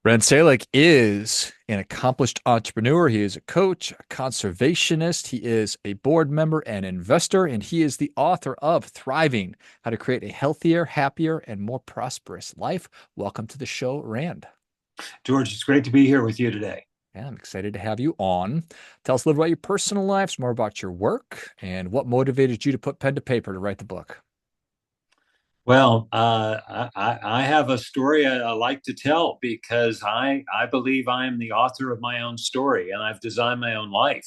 Rand Selig is an accomplished entrepreneur. He is a coach, a conservationist. He is a board member and investor, and he is the author of Thriving: How to Create a Healthier, Happier, and More Prosperous Life. Welcome to the show, Rand. George, it's great to be here with you today. Yeah, I'm excited to have you on. Tell us a little about your personal lives, more about your work, and what motivated you to put pen to paper to write the book. Well, I have a story I like to tell because I believe I am the author of my own story and I've designed my own life.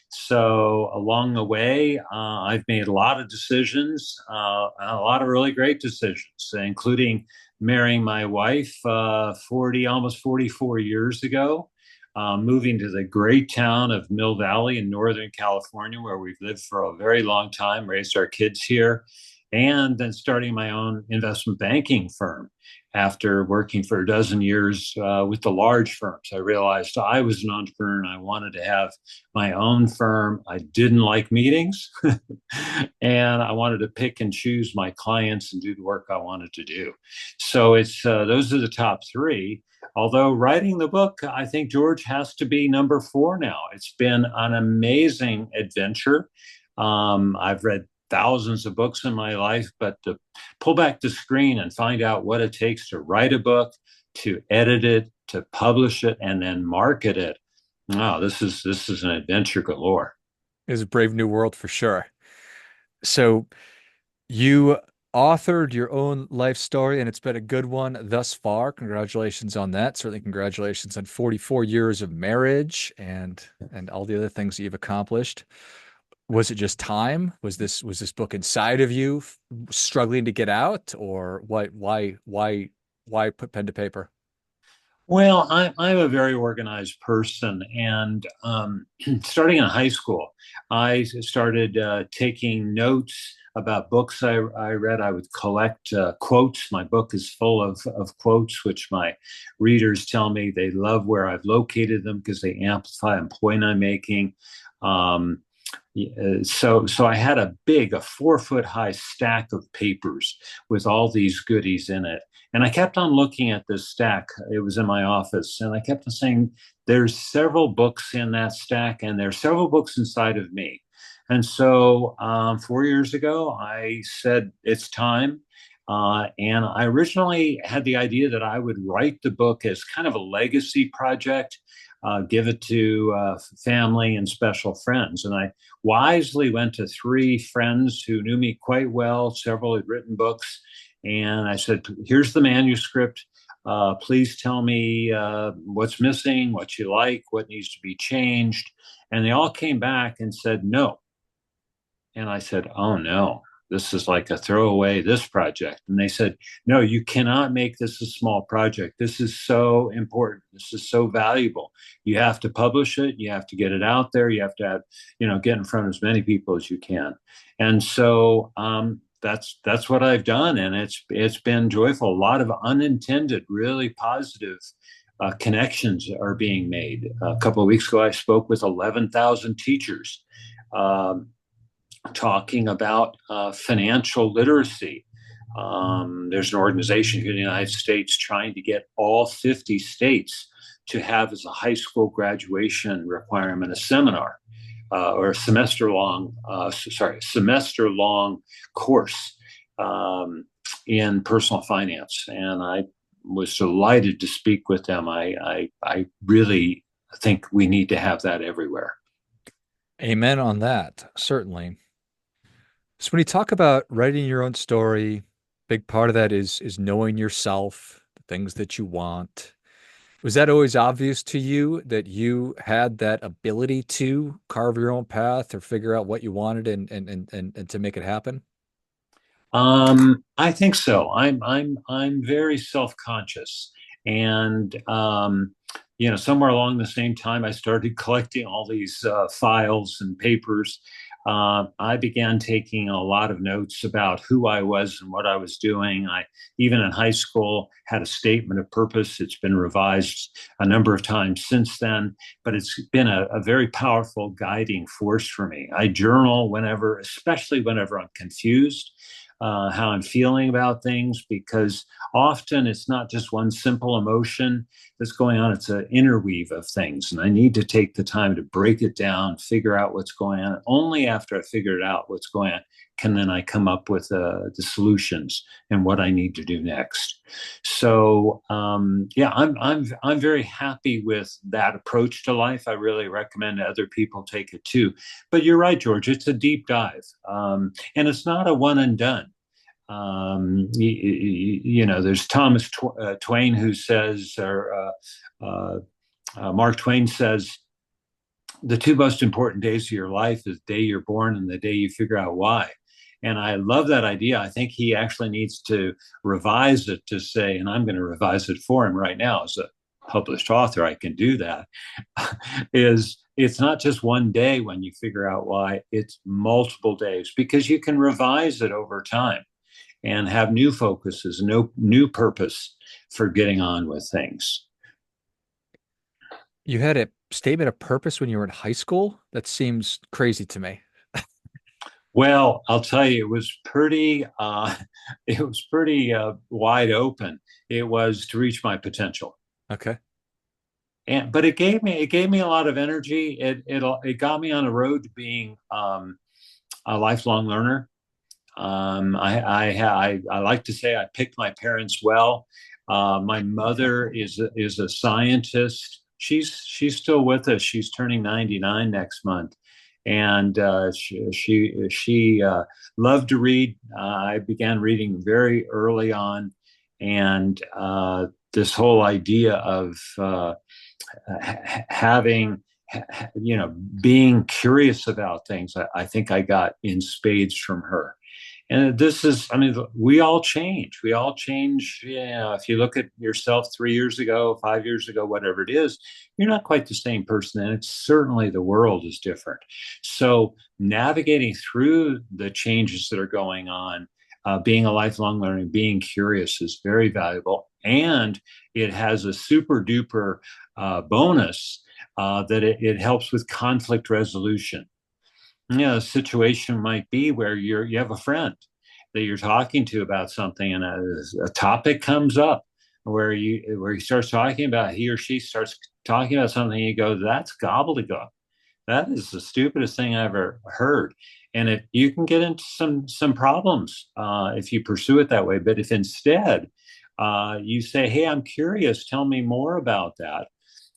So along the way, I've made a lot of decisions, a lot of really great decisions, including marrying my wife 40, almost 44 years ago, moving to the great town of Mill Valley in Northern California, where we've lived for a very long time, raised our kids here, and then starting my own investment banking firm. After working for a dozen years with the large firms, I realized I was an entrepreneur and I wanted to have my own firm. I didn't like meetings and I wanted to pick and choose my clients and do the work I wanted to do. So it's those are the top three. Although writing the book, I think George has to be number four now. It's been an amazing adventure. I've read thousands of books in my life, but to pull back the screen and find out what it takes to write a book, to edit it, to publish it, and then market it. Wow, this is an adventure galore. It is a brave new world for sure. So, you authored your own life story, and it's been a good one thus far. Congratulations on that. Certainly, congratulations on 44 years of marriage and all the other things that you've accomplished. Was it just time? Was this book inside of you, struggling to get out, or why put pen to paper? Well, I'm a very organized person, and starting in high school, I started taking notes about books I read. I would collect quotes. My book is full of quotes, which my readers tell me they love where I've located them because they amplify a point I'm making. Um, so I had a 4 foot high stack of papers with all these goodies in it. And I kept on looking at this stack. It was in my office. And I kept on saying, there's several books in that stack, and there's several books inside of me. And so 4 years ago, I said, it's time. And I originally had the idea that I would write the book as kind of a legacy project, give it to family and special friends. And I wisely went to three friends who knew me quite well. Several had written books. And I said, here's the manuscript. Please tell me what's missing, what you like, what needs to be changed. And they all came back and said, no. And I said, oh, no, this is like a throwaway, this project. And they said, no, you cannot make this a small project. This is so important. This is so valuable. You have to publish it. You have to get it out there. You have to have, get in front of as many people as you can. And so that's what I've done. And it's been joyful. A lot of unintended, really positive connections are being made. A couple of weeks ago, I spoke with 11,000 teachers. Talking about financial literacy. There's an organization here in the United States trying to get all 50 states to have as a high school graduation requirement a seminar or a semester long course in personal finance. And I was delighted to speak with them. I really think we need to have that everywhere. Amen on that, certainly. So when you talk about writing your own story, big part of that is knowing yourself, the things that you want. Was that always obvious to you that you had that ability to carve your own path or figure out what you wanted and to make it happen? I think so. I'm very self-conscious, and somewhere along the same time, I started collecting all these files and papers. I began taking a lot of notes about who I was and what I was doing. I even in high school had a statement of purpose. It's been revised a number of times since then, but it's been a very powerful guiding force for me. I journal whenever, especially whenever I'm confused. how I'm feeling about things, because often it's not just one simple emotion that's going on, it's an interweave of things. And I need to take the time to break it down, figure out what's going on. Only after I figured out what's going on can then I come up with the solutions and what I need to do next. So yeah, I'm very happy with that approach to life. I really recommend other people take it too. But you're right, George. It's a deep dive, and it's not a one and done. There's Twain who says, or Mark Twain says, the two most important days of your life is the day you're born and the day you figure out why. And I love that idea. I think he actually needs to revise it to say, and I'm going to revise it for him right now as a published author, I can do that, is it's not just one day when you figure out why, it's multiple days, because you can revise it over time and have new focuses, no new purpose for getting on with things. You had a statement of purpose when you were in high school? That seems crazy to me. Well, I'll tell you, it was pretty wide open. It was to reach my potential, Okay. and but it gave me a lot of energy. It got me on the road to being a lifelong learner. I like to say I picked my parents well. My mother is a scientist. She's still with us. She's turning 99 next month, and she loved to read. I began reading very early on, and this whole idea of having being curious about things, I think I got in spades from her. And this is, I mean, we all change. We all change. Yeah, if you look at yourself 3 years ago, 5 years ago, whatever it is, you're not quite the same person. And it's certainly the world is different. So navigating through the changes that are going on, being a lifelong learner, being curious is very valuable. And it has a super duper bonus that it helps with conflict resolution. A situation might be where you have a friend that you're talking to about something, and a topic comes up where he starts talking about, he or she starts talking about something, and you go, that's gobbledygook. That is the stupidest thing I ever heard. And you can get into some problems if you pursue it that way. But if instead you say, hey, I'm curious, tell me more about that,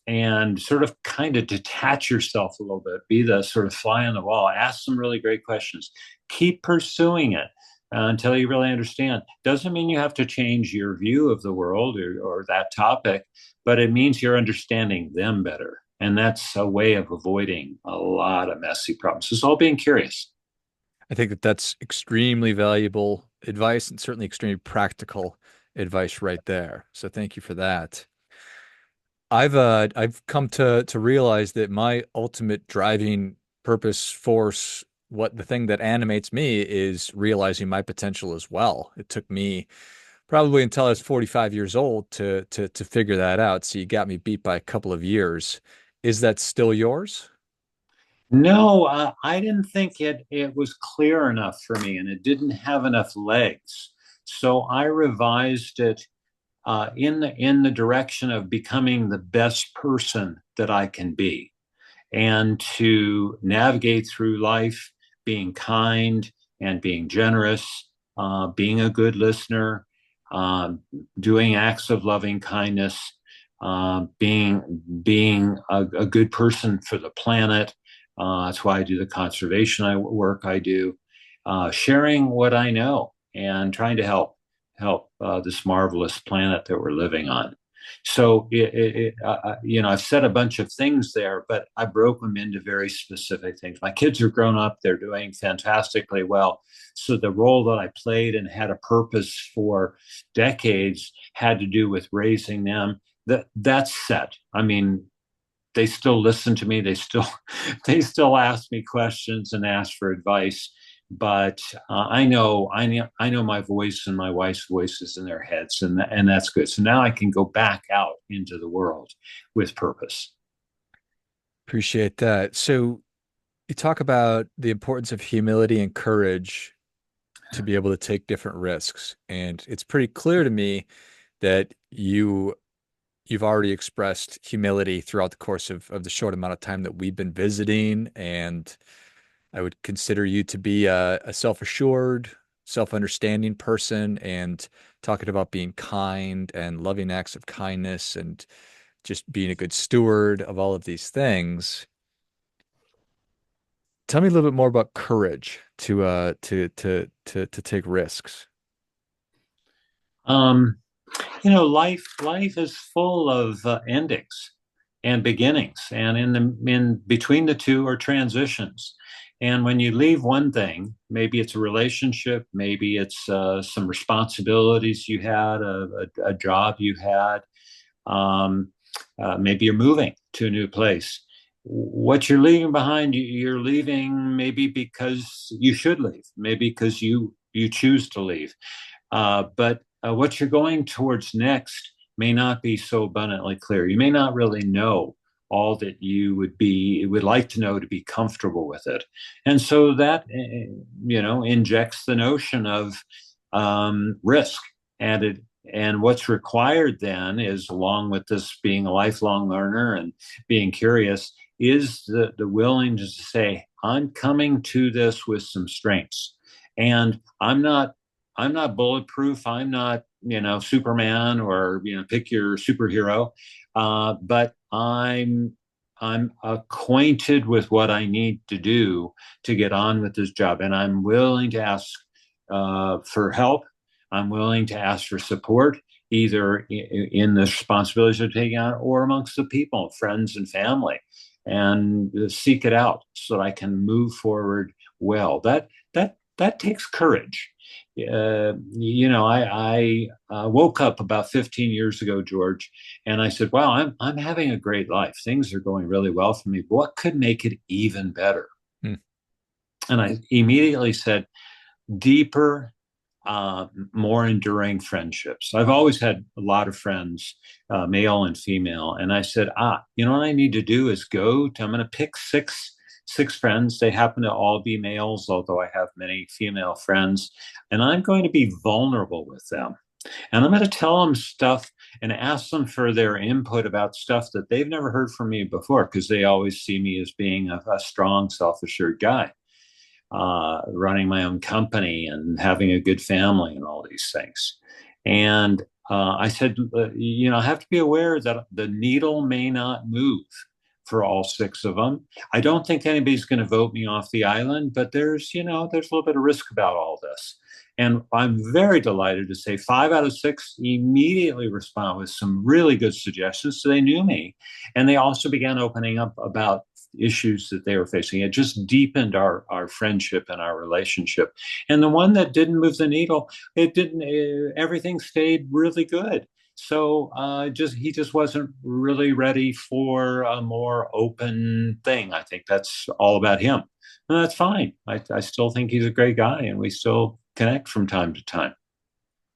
and sort of kind of detach yourself a little bit, be the sort of fly on the wall, ask some really great questions, keep pursuing it until you really understand. Doesn't mean you have to change your view of the world or that topic, but it means you're understanding them better. And that's a way of avoiding a lot of messy problems. It's all being curious. I think that that's extremely valuable advice and certainly extremely practical advice right there. So thank you for that. I've come to realize that my ultimate driving purpose, force, what the thing that animates me is realizing my potential as well. It took me probably until I was 45 years old to figure that out. So you got me beat by a couple of years. Is that still yours? No, I didn't think it was clear enough for me, and it didn't have enough legs. So I revised it in the direction of becoming the best person that I can be, and to navigate through life being kind and being generous, being a good listener, uh, doing acts of loving kindness, being a good person for the planet. That's why I do the conservation work I do, sharing what I know and trying to help this marvelous planet that we're living on. So I've said a bunch of things there, but I broke them into very specific things. My kids are grown up; they're doing fantastically well. So the role that I played and had a purpose for decades had to do with raising them. That's set. I mean, they still listen to me. They still ask me questions and ask for advice. But I know my voice and my wife's voice is in their heads, and that's good. So now I can go back out into the world with purpose. Appreciate that. So you talk about the importance of humility and courage. to be able to take different risks. And it's pretty clear to me that you've already expressed humility throughout the course of the short amount of time that we've been visiting. And I would consider you to be a self-assured, self-understanding person and talking about being kind and loving acts of kindness and just being a good steward of all of these things. Tell me a little bit more about courage to take risks. Um, life is full of endings and beginnings, and in between the two are transitions. And when you leave one thing, maybe it's a relationship, maybe it's some responsibilities you had, a job you had, um, maybe you're moving to a new place. What you're leaving behind, you're leaving maybe because you should leave, maybe because you choose to leave. But what you're going towards next may not be so abundantly clear. You may not really know all that you would like to know to be comfortable with it, and so that injects the notion of risk. And what's required then is, along with this being a lifelong learner and being curious, is the willingness to say, I'm coming to this with some strengths, and I'm not bulletproof. I'm not, Superman, or pick your superhero. But I'm acquainted with what I need to do to get on with this job, and I'm willing to ask for help. I'm willing to ask for support, either in the responsibilities of taking on or amongst the people, friends and family, and seek it out so that I can move forward well. That takes courage. I woke up about 15 years ago, George, and I said, "Wow, I'm having a great life. Things are going really well for me. What could make it even better?" Hmm. And I immediately said, "Deeper, more enduring friendships." I've always had a lot of friends, male and female, and I said, what I need to do is I'm going to pick six friends. They happen to all be males, although I have many female friends, and I'm going to be vulnerable with them. And I'm going to tell them stuff and ask them for their input about stuff that they've never heard from me before, because they always see me as being a strong, self-assured guy, running my own company and having a good family and all these things. And I said, I have to be aware that the needle may not move for all six of them. I don't think anybody's going to vote me off the island, but there's a little bit of risk about all this. And I'm very delighted to say 5 out of 6 immediately respond with some really good suggestions. So they knew me. And they also began opening up about issues that they were facing. It just deepened our friendship and our relationship. And the one that didn't move the needle, it didn't, everything stayed really good. So he just wasn't really ready for a more open thing. I think that's all about him. And that's fine. I still think he's a great guy, and we still connect from time to time.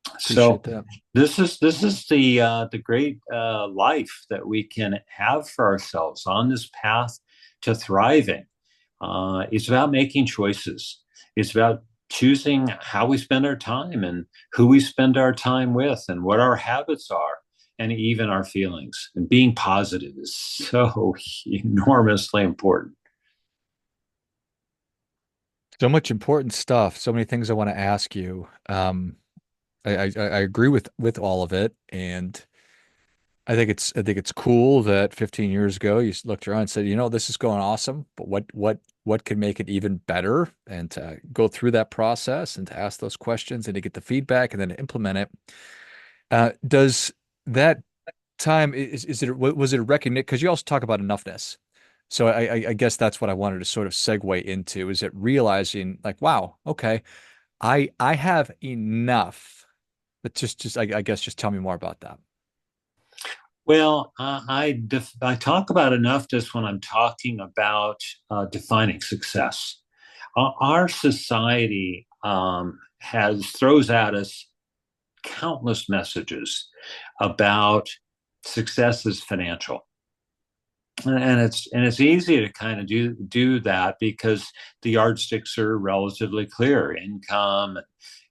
Appreciate So that. this is the great life that we can have for ourselves on this path to thriving. It's about making choices. It's about choosing how we spend our time and who we spend our time with and what our habits are and even our feelings. And being positive is so enormously important. So much important stuff. So many things I want to ask you. I agree with all of it, and I think it's cool that 15 years ago you looked around and said, this is going awesome, but what could make it even better? And to go through that process and to ask those questions and to get the feedback and then to implement it. Does that time is it was it a recognition? Because you also talk about enoughness. So I guess that's what I wanted to sort of segue into. Is it realizing like, wow, okay, I have enough. But I guess just tell me more about that. Well, I talk about enoughness when I'm talking about defining success. Our society has throws at us countless messages about success is financial. And it's easy to kind of do that because the yardsticks are relatively clear: income,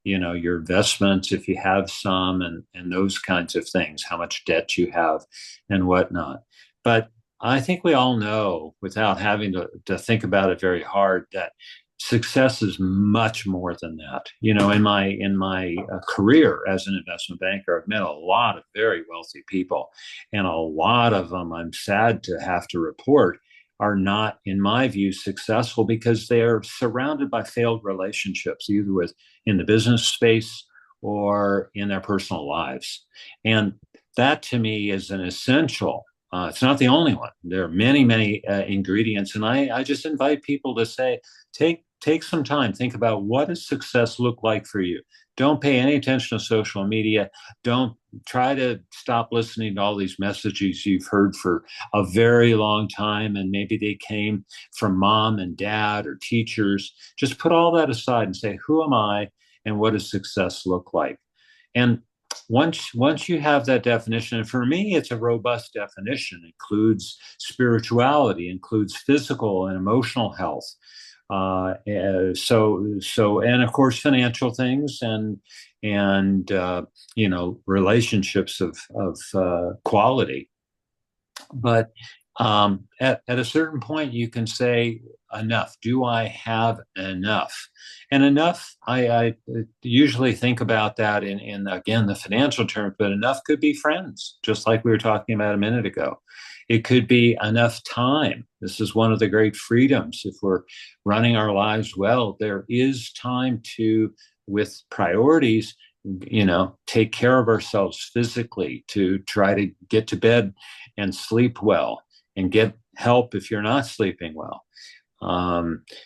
your investments if you have some, and those kinds of things, how much debt you have and whatnot. But I think we all know, without having to think about it very hard, that success is much more than that. In my career as an investment banker, I've met a lot of very wealthy people, and a lot of them, I'm sad to have to report, are not, in my view, successful because they are surrounded by failed relationships, either with in the business space or in their personal lives. And that to me is an essential. It's not the only one. There are many, many ingredients, and I just invite people to say, take some time, think about what does success look like for you. Don't pay any attention to social media. Don't try to stop listening to all these messages you've heard for a very long time, and maybe they came from mom and dad or teachers. Just put all that aside and say, who am I, and what does success look like? And once you have that definition, and for me, it's a robust definition. It includes spirituality, includes physical and emotional health. And of course, financial things, and relationships of quality. But at a certain point, you can say, enough. Do I have enough? And enough, I usually think about that in, again, the financial terms, but enough could be friends, just like we were talking about a minute ago. It could be enough time. This is one of the great freedoms. If we're running our lives well, there is time to, with priorities, take care of ourselves physically, to try to get to bed and sleep well, and get help if you're not sleeping well.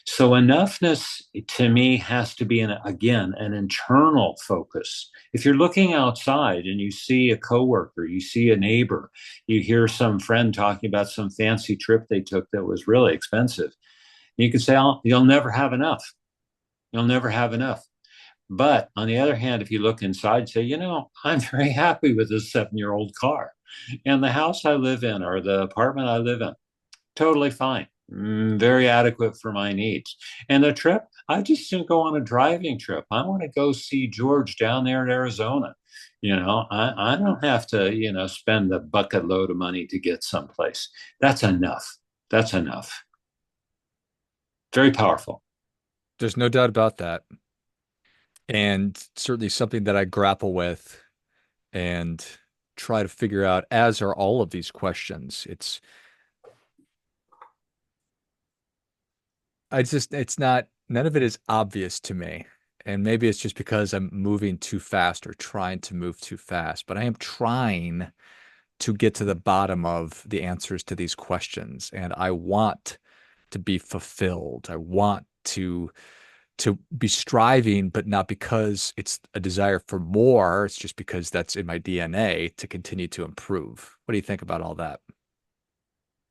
So enoughness to me has to be, again, an internal focus. If you're looking outside and you see a coworker, you see a neighbor, you hear some friend talking about some fancy trip they took that was really expensive, you could say, oh, you'll never have enough. You'll never have enough. But on the other hand, if you look inside, say, I'm very happy with this 7-year-old car, and the house I live in or the apartment I live in, totally fine. Very adequate for my needs. And the trip, I just didn't go on a driving trip. I want to go see George down there in Arizona. I don't have to, spend a bucket load of money to get someplace. That's enough. That's enough. Very powerful. There's no doubt about that. And certainly something that I grapple with and try to figure out, as are all of these questions. It's not, none of it is obvious to me. And maybe it's just because I'm moving too fast or trying to move too fast, but I am trying to get to the bottom of the answers to these questions. And I want to be fulfilled. I want to be striving, but not because it's a desire for more. It's just because that's in my DNA to continue to improve. What do you think about all that?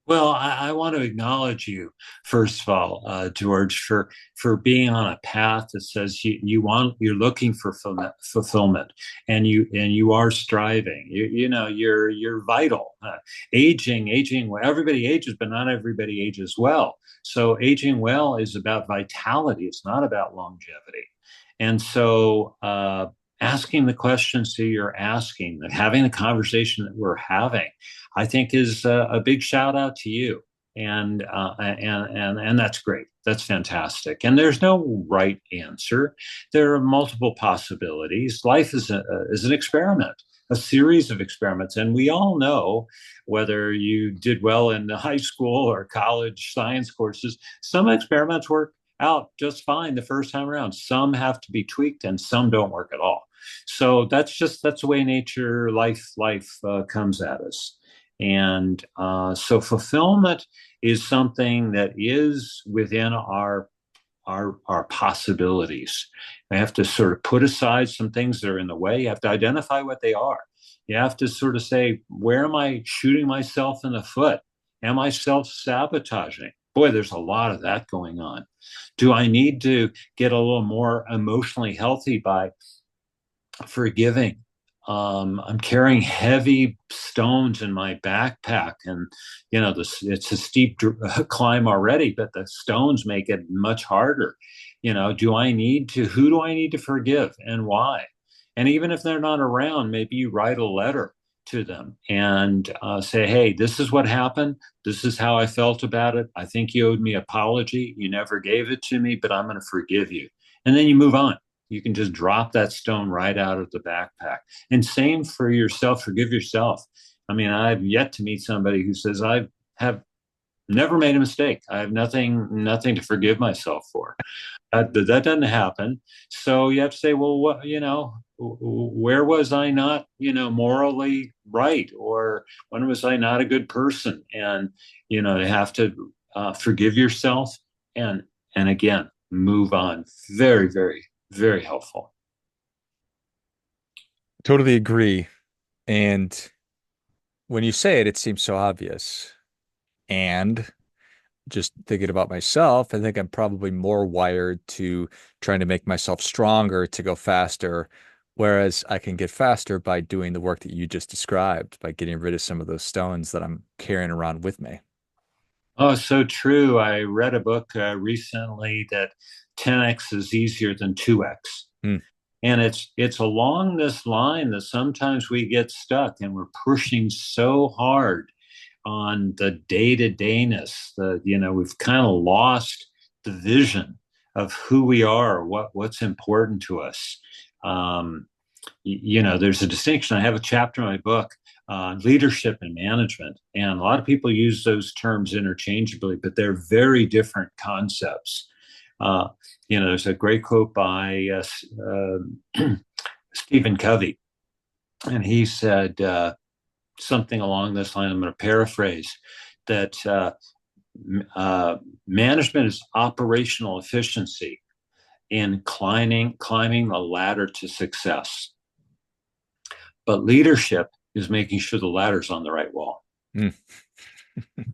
Well, I want to acknowledge you, first of all, George, for being on a path that says you're looking for fulfillment, and you are striving. You're vital. Aging. Well, everybody ages, but not everybody ages well. So aging well is about vitality. It's not about longevity. And so, asking the questions that you're asking, and having the conversation that we're having, I think is a big shout out to you. And that's great. That's fantastic. And there's no right answer. There are multiple possibilities. Life is an experiment, a series of experiments, and we all know, whether you did well in high school or college science courses, some experiments work out just fine the first time around. Some have to be tweaked, and some don't work at all. So that's the way nature, life comes at us. And so fulfillment is something that is within our possibilities. I have to sort of put aside some things that are in the way. You have to identify what they are. You have to sort of say, where am I shooting myself in the foot? Am I self-sabotaging? Boy, there's a lot of that going on. Do I need to get a little more emotionally healthy by forgiving? I'm carrying heavy stuff stones in my backpack, and it's a steep climb already, but the stones make it much harder. Who do I need to forgive and why? And even if they're not around, maybe you write a letter to them and say, hey, this is what happened. This is how I felt about it. I think you owed me an apology. You never gave it to me, but I'm going to forgive you. And then you move on. You can just drop that stone right out of the backpack. And same for yourself. Forgive yourself. I mean, I've yet to meet somebody who says I have never made a mistake. I have nothing to forgive myself for. That doesn't happen. So you have to say, well, where was I not, morally right, or when was I not a good person? And you have to forgive yourself, and again, move on. Very, very, very helpful. Totally agree. And when you say it, it seems so obvious. And just thinking about myself, I think I'm probably more wired to trying to make myself stronger to go faster, whereas I can get faster by doing the work that you just described, by getting rid of some of those stones that I'm carrying around with me. Oh, so true. I read a book recently that 10x is easier than 2x. Hmm. And it's along this line that sometimes we get stuck and we're pushing so hard on the day-to-dayness. We've kind of lost the vision of who we are, what's important to us. Um, there's a distinction. I have a chapter in my book on leadership and management, and a lot of people use those terms interchangeably, but they're very different concepts. Uh, there's a great quote by Stephen Covey, and he said something along this line. I'm going to paraphrase that management is operational efficiency in climbing the ladder to success, but leadership is making sure the ladder's on the right wall. Hmm.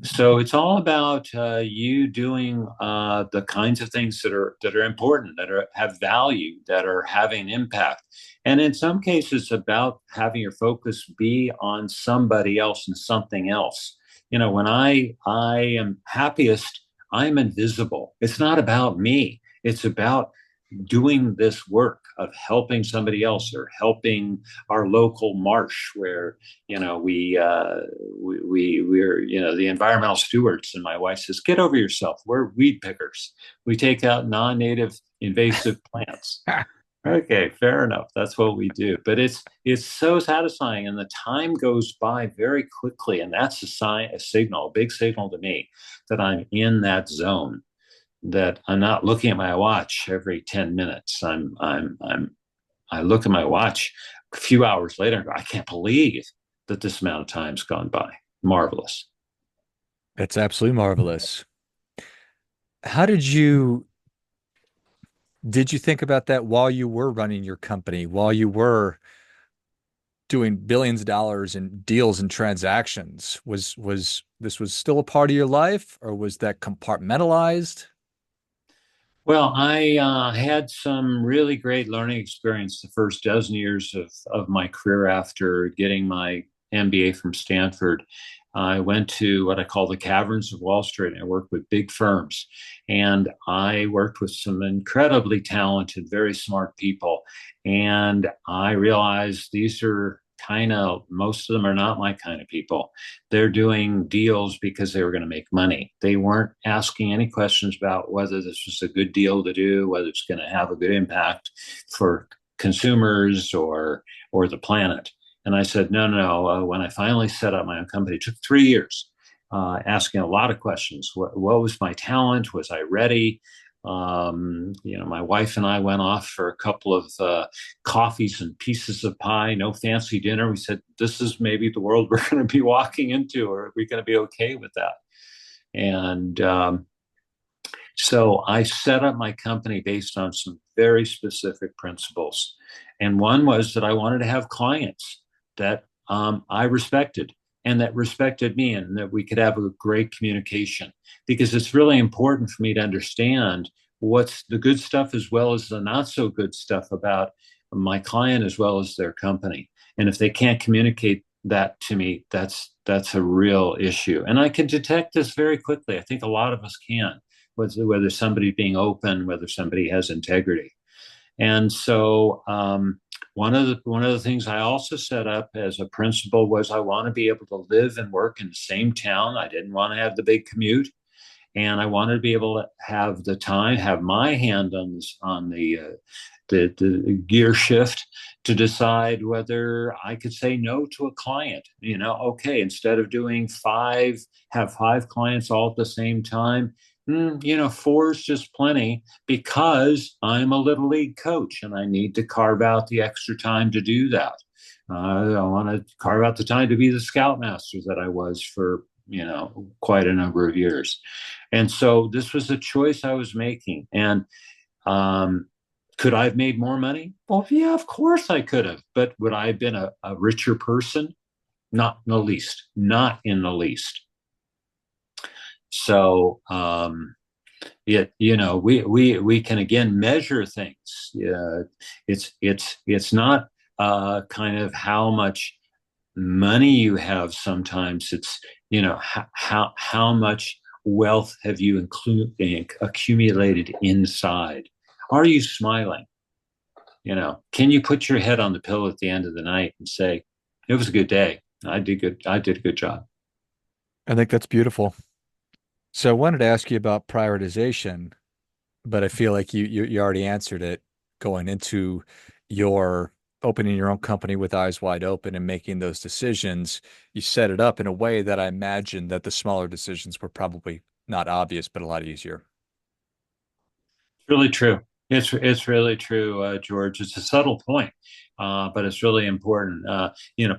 So it's all about you doing the kinds of things that are important, have value, that are having impact, and in some cases, about having your focus be on somebody else and something else. When I am happiest, I'm invisible. It's not about me. It's about doing this work of helping somebody else, or helping our local marsh where we're the environmental stewards, and my wife says, get over yourself, we're weed pickers, we take out non-native invasive plants. Okay, fair enough, that's what we do. But it's so satisfying, and the time goes by very quickly, and that's a big signal to me that I'm in that zone, that I'm not looking at my watch every 10 minutes. I look at my watch a few hours later and go, I can't believe that this amount of time's gone by. Marvelous. It's absolutely marvelous. How did you think about that while you were running your company, while you were doing billions of dollars in deals and transactions? Was this was still a part of your life, or was that compartmentalized? Well, I had some really great learning experience the first dozen years of my career after getting my MBA from Stanford. I went to what I call the caverns of Wall Street. I worked with big firms, and I worked with some incredibly talented, very smart people. And I realized these are most of them are not my kind of people. They're doing deals because they were going to make money. They weren't asking any questions about whether this was a good deal to do, whether it's going to have a good impact for consumers or the planet. And I said, no, no, no. When I finally set up my own company, it took 3 years, asking a lot of questions. What was my talent? Was I ready? My wife and I went off for a couple of coffees and pieces of pie, no fancy dinner. We said, this is maybe the world we're going to be walking into, or are we going to be okay with that? And so I set up my company based on some very specific principles. And one was that I wanted to have clients that I respected, and that respected me, and that we could have a great communication, because it's really important for me to understand what's the good stuff as well as the not so good stuff about my client as well as their company. And if they can't communicate that to me, that's a real issue. And I can detect this very quickly. I think a lot of us can, whether somebody being open, whether somebody has integrity. And so one of the things I also set up as a principle was I want to be able to live and work in the same town. I didn't want to have the big commute, and I wanted to be able to have the time, have my hand on this, on the gear shift to decide whether I could say no to a client. Okay, instead of doing five, have five clients all at the same time. Four is just plenty because I'm a little league coach and I need to carve out the extra time to do that. I want to carve out the time to be the scoutmaster that I was for quite a number of years. And so this was a choice I was making. And could I have made more money? Well, yeah, of course I could have. But would I have been a richer person? Not in the least. Not in the least. So, we can again measure things. It's not kind of how much money you have. Sometimes it's how much wealth have you accumulated inside. Are you smiling? Can you put your head on the pillow at the end of the night and say, it was a good day. I did good. I did a good job. I think that's beautiful. So I wanted to ask you about prioritization, but I feel like you already answered it going into your opening your own company with eyes wide open and making those decisions. You set it up in a way that I imagine that the smaller decisions were probably not obvious, but a lot easier. Really true. It's really true, George. It's a subtle point, but it's really important.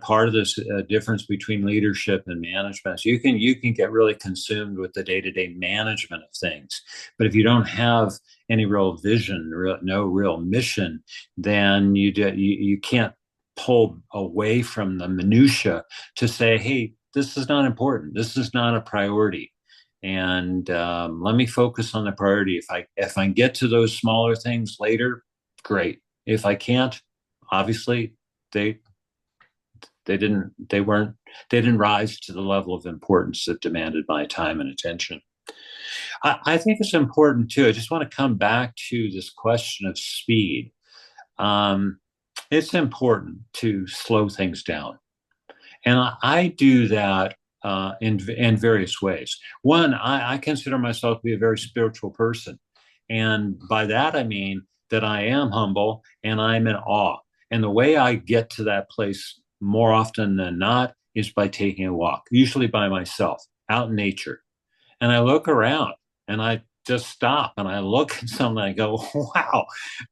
Part of this difference between leadership and management is you can get really consumed with the day-to-day management of things, but if you don't have any real vision, no real mission, then you can't pull away from the minutia to say, hey, this is not important. This is not a priority, and let me focus on the priority. If I get to those smaller things later, great. If I can't, obviously they they didn't rise to the level of importance that demanded my time and attention. I think it's important too. I just want to come back to this question of speed. Um, it's important to slow things down. And I do that in various ways. One, I consider myself to be a very spiritual person. And by that, I mean that I am humble and I'm in awe. And the way I get to that place more often than not is by taking a walk, usually by myself, out in nature. And I look around and I just stop and I look at something and I go, wow,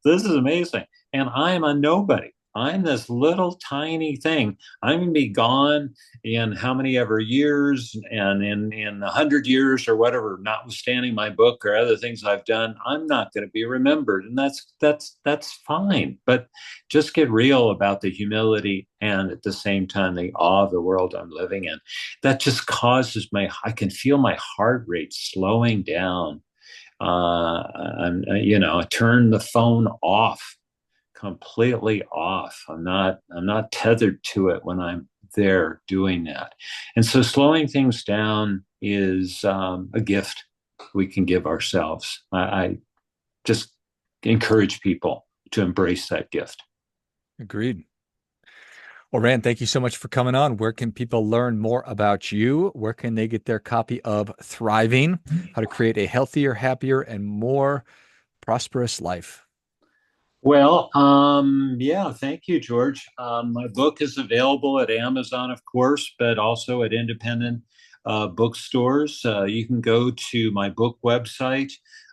this is amazing. And I'm a nobody. I'm this little tiny thing. I'm going to be gone in how many ever years, and in 100 years or whatever, notwithstanding my book or other things I've done, I'm not going to be remembered. And that's fine. But just get real about the humility and at the same time the awe of the world I'm living in. That just causes I can feel my heart rate slowing down. I turn the phone off, completely off. I'm not tethered to it when I'm there doing that. And so slowing things down is a gift we can give ourselves. I just encourage people to embrace that gift. Agreed. Well, Rand, thank you so much for coming on. Where can people learn more about you? Where can they get their copy of Thriving, How to Create a Healthier, Happier, and More Prosperous Life? Well, yeah, thank you, George. My book is available at Amazon, of course, but also at independent bookstores. You can go to my book website,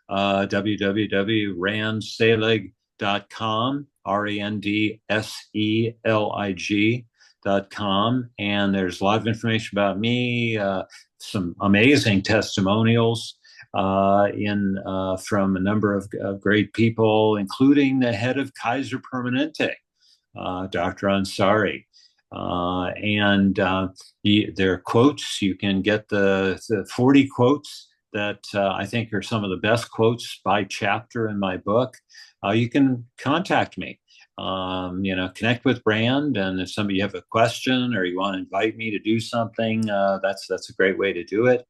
www.randselig.com, RANDSELIG.com. And there's a lot of information about me, some amazing testimonials in from a number of great people, including the head of Kaiser Permanente, Dr. Ansari. There are quotes. You can get the 40 quotes that I think are some of the best quotes by chapter in my book. You can contact me. Connect with Rand, and if somebody you have a question or you want to invite me to do something, that's a great way to do it.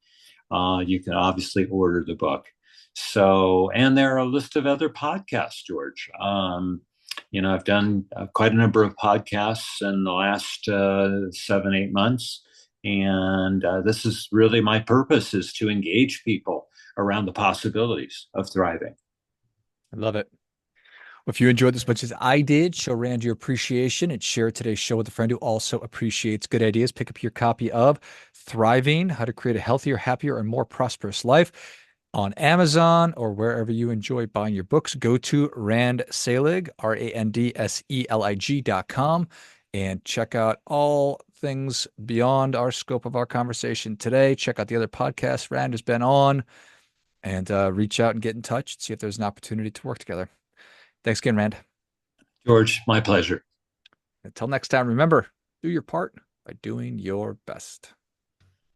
You can obviously order the book. So, and there are a list of other podcasts, George. I've done quite a number of podcasts in the last 7, 8 months, and this is really my purpose: is to engage people around the possibilities of thriving. I love it. If you enjoyed this as much as I did, show Rand your appreciation and share today's show with a friend who also appreciates good ideas. Pick up your copy of Thriving: How to Create a Healthier, Happier, and More Prosperous Life on Amazon or wherever you enjoy buying your books. Go to Rand Selig, RandSelig.com, and check out all things beyond our scope of our conversation today. Check out the other podcasts Rand has been on and reach out and get in touch and see if there's an opportunity to work together. Thanks again, Rand. George, my pleasure. Until next time, remember, do your part by doing your best.